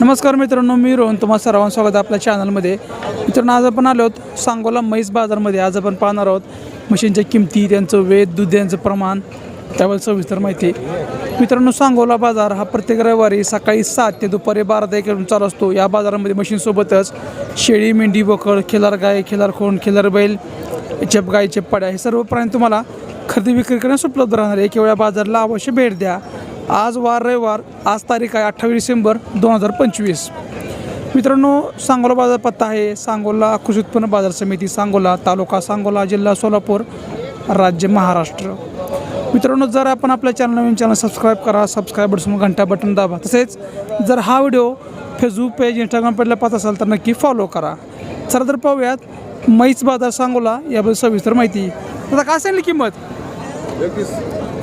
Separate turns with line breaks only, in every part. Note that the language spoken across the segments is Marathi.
नमस्कार मित्रांनो, मी रोहन तुम्हा सर्वांचं स्वागत आहे आपल्या चॅनलमध्ये. मित्रांनो, आज आपण आलो आहोत सांगोला म्हैस बाजारमध्ये. आज आपण पाहणार आहोत म्हशींच्या किमती, त्यांचं वेत, दूध यांचं प्रमाण, त्यावर सविस्तर माहिती. मित्रांनो, सांगोला बाजार हा प्रत्येक रविवारी सकाळी 7 ते दुपारी 12 ते 1 चालू असतो. या बाजारामध्ये म्हशींसोबतच शेळी, मेंढी, बोकड, खिलार गाय, खिलार खोंड, खिलार बैल, चेप गाय, चेप पाड्या हे सर्व प्राणी तुम्हाला खरेदी विक्री करण्यास उपलब्ध राहणार आहे. एका वेळा बाजारला अवश्य भेट द्या. आज वार रविवार, आज तारीख आहे 28 डिसेंबर 2025. मित्रांनो, सांगोला बाजार पत्ता आहे सांगोला कृषी उत्पन्न बाजार समिती, सांगोला, तालुका सांगोला, जिल्हा सोलापूर, राज्य महाराष्ट्र. मित्रांनो, जर आपण आपल्या नवीन चॅनल सबस्क्राईब करा, सबस्क्राईब बटन घंटा बटन दाबा. तसेच जर हा व्हिडिओ फेसबुक पेज, इंस्टाग्राम पेजला पाहत असाल तर नक्की फॉलो करा. चला तर पाहूयात म्हैस बाजार सांगोला याबद्दल सविस्तर माहिती. आता काय सांगली किंमत?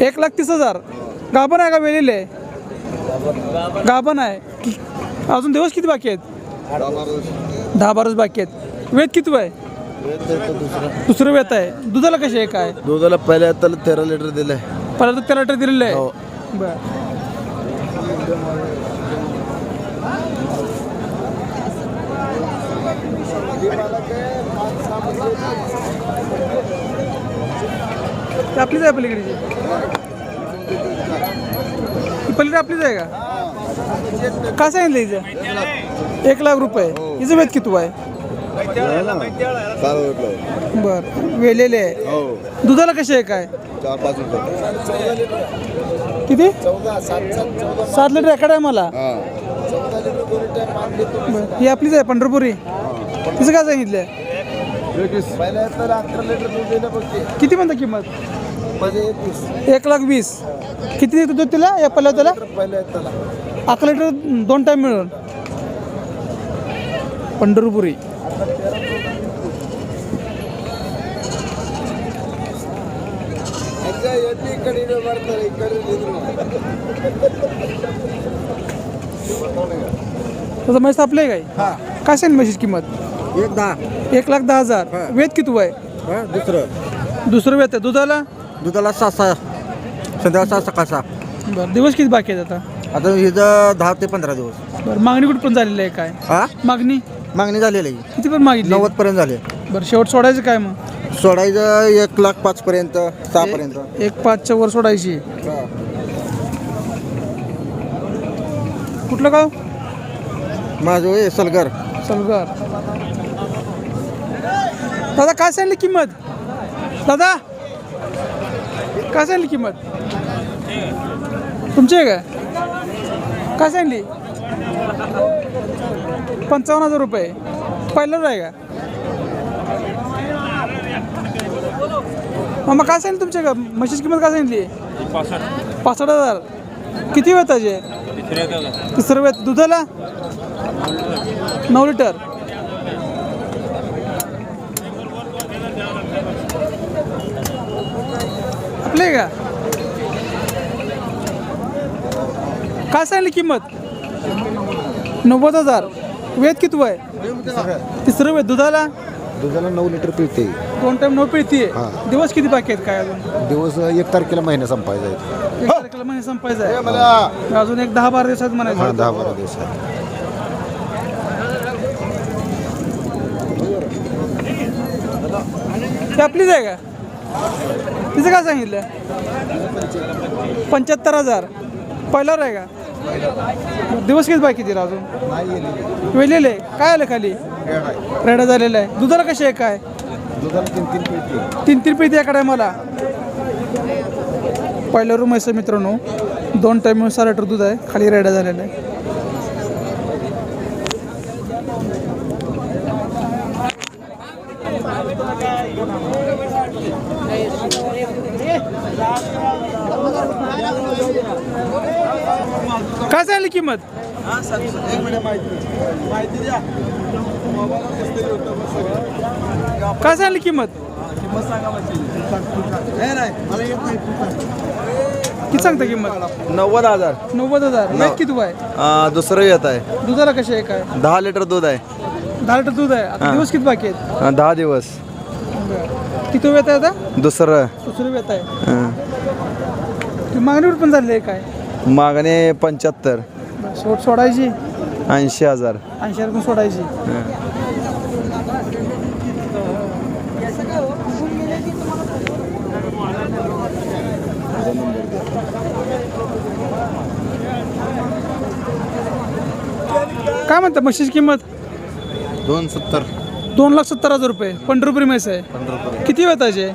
1,30,000. गाभण आहे का वेलेले आहे? गाभण आहे. अजून दिवस किती बाकी आहेत? 10-12 बाकी आहेत. वेत किती आहे? दुसरं वेत आहे. दुधाला कसे आहे? काय
दुधाला पहिल्या 13 लिटर दिलंय.
पहिला तर 13 लिटर दिलेलं आहे. बरं. आपलीच आहे पलीकडची? पलीकडे आपलीच आहे का? काय सांगितलं हिचं? 1,00,000 रुपये. हिचं वेत किती आहे? बर. वेलेले आहे. दुधाला कसे आहे? काय
4-5 लिटर.
किती? 7 लिटर एकडे आहे मला. बरं. ही आपलीच आहे पंढरपुरी. तिचं काय सांगितलं? किती म्हणता किंमत? 1,20,000. किती देतो दूध तिला या पहिल्या त्याला? 11 लिटर 2 टाईम मिळून. पंढरपुरी. तसं म्हैस आपलं आहे काय? काय सांग म्हशीची किंमत? 1,10,000. वेत किती आहे? दुसरं वेत आहे.
दुधाला 6 संध्याकाळ 6 सकाळ 6.
बरं. दिवस किती बाकी आहेत आता?
आता हिचं 10 ते 15 दिवस.
बरं. मागणी कुठं पण झालेली आहे? काय मागणी
झालेली आहे.
किती पण मागितली?
90 पर्यंत झाले.
बरं. शेवट सोडायचं काय मग?
सोडायचं 1,05,000 पर्यंत, 6 पर्यंत.
1,05,000च्या वर सोडायची. कुठलं गाव?
माझं हे सलगर.
दादा काय सांगली किंमत? दादा काय सांगली किंमत तुमची आहे काय सांगली? 55,000 रुपये. पहिलं आहे का? मग काय सांगितलं तुमच्या का म्हशीची किंमत? काय सांगितली? 65,000. किती वेताचे? तिसरं वेत. दुधाला 9 लिटर. आपले का? काय सांगली किंमत? 90,000. वेत किती आहे? तिसरं वेत. दुधाला
9 लिटर पिळते.
2 टाइम 9 पिळती. दिवस किती बाकी आहेत? काय अजून
दिवस 1 तारखेला महिना संपायचा आहे.
1 तारखेला महिना संपायचा आहे. अजून एक 10-12 दिवसात म्हणायचं.
10-12 दिवसात.
ती आपलीच आहे का? तिचं काय सांगितलं? 75,000. पहिल्यावर आहे का? दिवस किती बाकी तिला अजून? वेलेले काय आलं खाली? रेडा झालेला आहे. दुधाला कशी आहे? काय 3 पिळती एकडे मला. पहिल्या रूम आहे मित्रांनो. 2 टाईम 6 लिटर दूध आहे. खाली रेडा झालेला आहे. काय सांगली किंमत? काय सांगली किंमत? किती सांगता किंमत?
90,000.
90,000. वेत किती आहे?
दुसरं येत आहे.
दुधाला कशी आहे? काय
10 लिटर दूध आहे.
10 लिटर दूध आहे. आता दिवस किती बाकी आहेत?
10 दिवस.
किती वेत आहे आता?
दुसरं
वेत आहे. मागणीवर पण झाली आहे काय?
मागणे 75.
सोडायची
80,000.
80,000 पण सोडायची. काय म्हणता म्हशीची किंमत?
270.
2,70,000 रुपये. पंढरपुरी म्हैस आहे. किती वेताची आहे?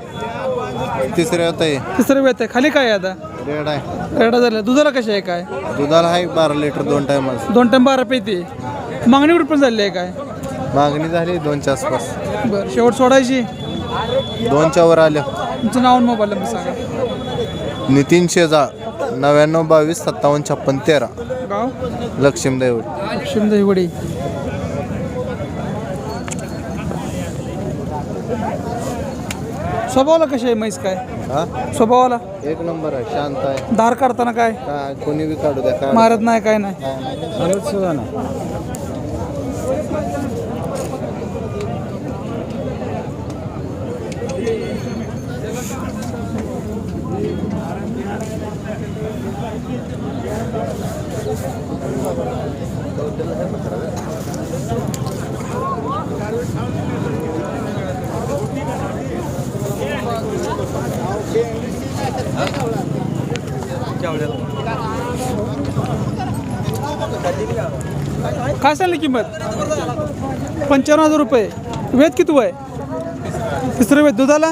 तिसऱ्या होत आहे.
तिसरं वेत आहे. खाली काय आहे आता?
रेड आहे.
रेडा झाल्या. दुधाला कशी आहे काय?
दुधाला आहे 12 लिटर 2 टायमास.
2 टाइम 12 पेती. मागणी कुठं पण झाली आहे काय?
मागणी झाली 2च्या आसपास.
बरं शेवट सोडायची.
2च्या वर आल्या.
तुमचं नाव आणि मोबाईल नंबर सांगा.
नितीन शेजा 99 22 57 56 13.
गाव
लक्ष्मी दैवड.
शिंदेवडी. स्वभावाला कशी आहे म्हैस काय?
हा
स्वभावाला
एक नंबर आहे. शांत आहे.
धार काढताना काय
काय कोणी बी काढू द्या. काय
मारत नाही काय नाही.
सुद्धा ना.
काय सांगली किंमत? 55,000 रुपये. वेद किती आहे? तिसरं वेद. दुधाला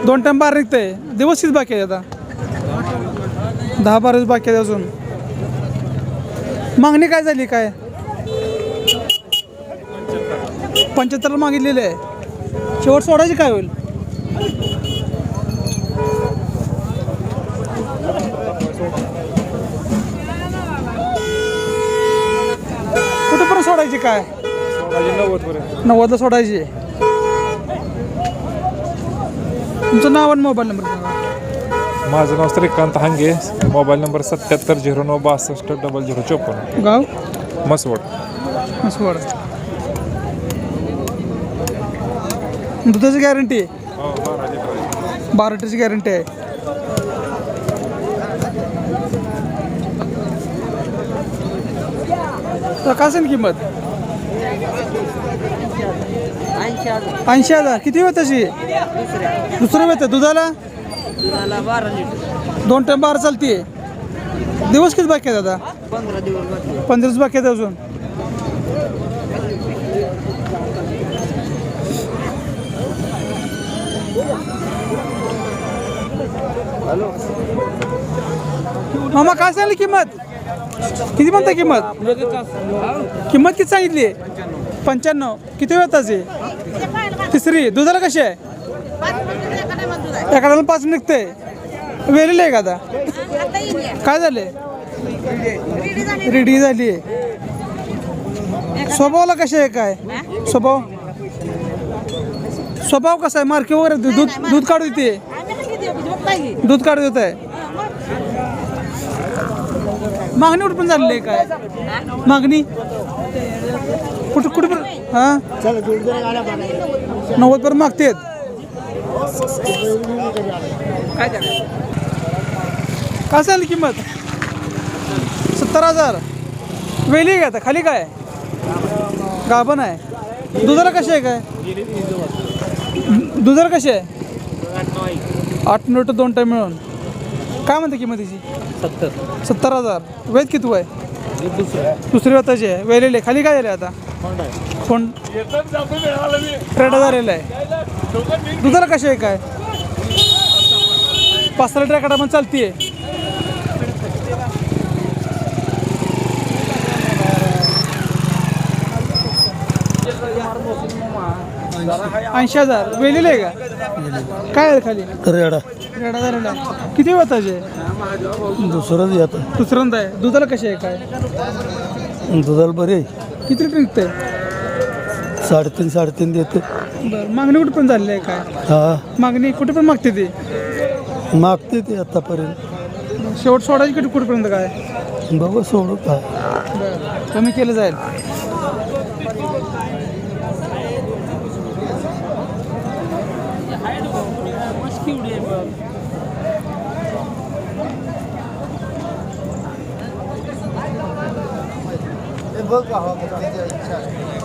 2 टाइम 12 निघतंय. दिवस किती बाकी आहे आता? 10-12 दिवस बाकी आहे अजून. मागणी काय झाली काय? 75 मागितलेली आहे. शेवट सोडायची काय होईल? कुठं पर्यंत सोडायची काय? 90ला सोडायची. तुमचं नाव आणि मोबाईल नंबर सांगा.
माझं नाव श्रीकांत हांगे. Mobile number 7709620054.
गाव
मसवड.
मसवड. दुधाची गॅरंटी आहे. 12 लिटरची गॅरंटी आहे. तर काय असेल किंमत? 80,000. किती वेळ त्याची? दुसरं वेळ. दुधाला 2 टाइम 12 चालते. दिवस किती बाकी आहेत आता? 15 दिवस बाकी आहेत अजून. मामा काय सांगली किंमत? किती म्हणता किंमत? किंमत किती सांगितली? 95. किती वेताची? तिसरी. दुधाला कशी आहे? एखाद्याला 5 निघते. वेलेलं आहे का आता? काय झाले? रेडी झाली. स्वभावाला कशी आहे काय? स्वभाव कसा आहे? मार्के वगैरे दूध काढू देते. दूध काढू देत आहे. मागणी कुठं पण झालेली आहे काय? मागणी कुठं कुठं पण? हां 90 पर्यंत मागतेत. काय सांगली किंमत? 70,000. वेली आहे आता खाली काय? गाभण आहे. दुधाला कशी आहे काय? दुधाला कशी आहे? 8 लिटर 2 टाइम मिळून. काय म्हणते किंमतीची? 70,000. वेद किती आहे? दुसरी वेताची आहे. वेलेले खाली काय झाले आता? फोन रेडा झालेला आहे. दुधाला कशी आहे काय? 5 लिटर एका टायमाला चालतीये. ऐंशी 80,000. वेलेले आहे का? काय आहे खाली?
रेडा
रेडा झालेला आहे. किती वेताचे?
दुसरंच येतं.
दुसऱ्यांदा आहे. दुधाला कशी आहे काय?
दुधाला बरे
किती लिटर निघतंय?
3.5 देते.
बरं मागणी कुठे पण झालेली आहे काय?
हा
मागणी कुठे पण मागते ते?
मागते ते आतापर्यंत.
शेवट सोडायची कुठेपर्यंत काय?
बघू सोडू काय.
बरं कमी केलं जाईल.
बघ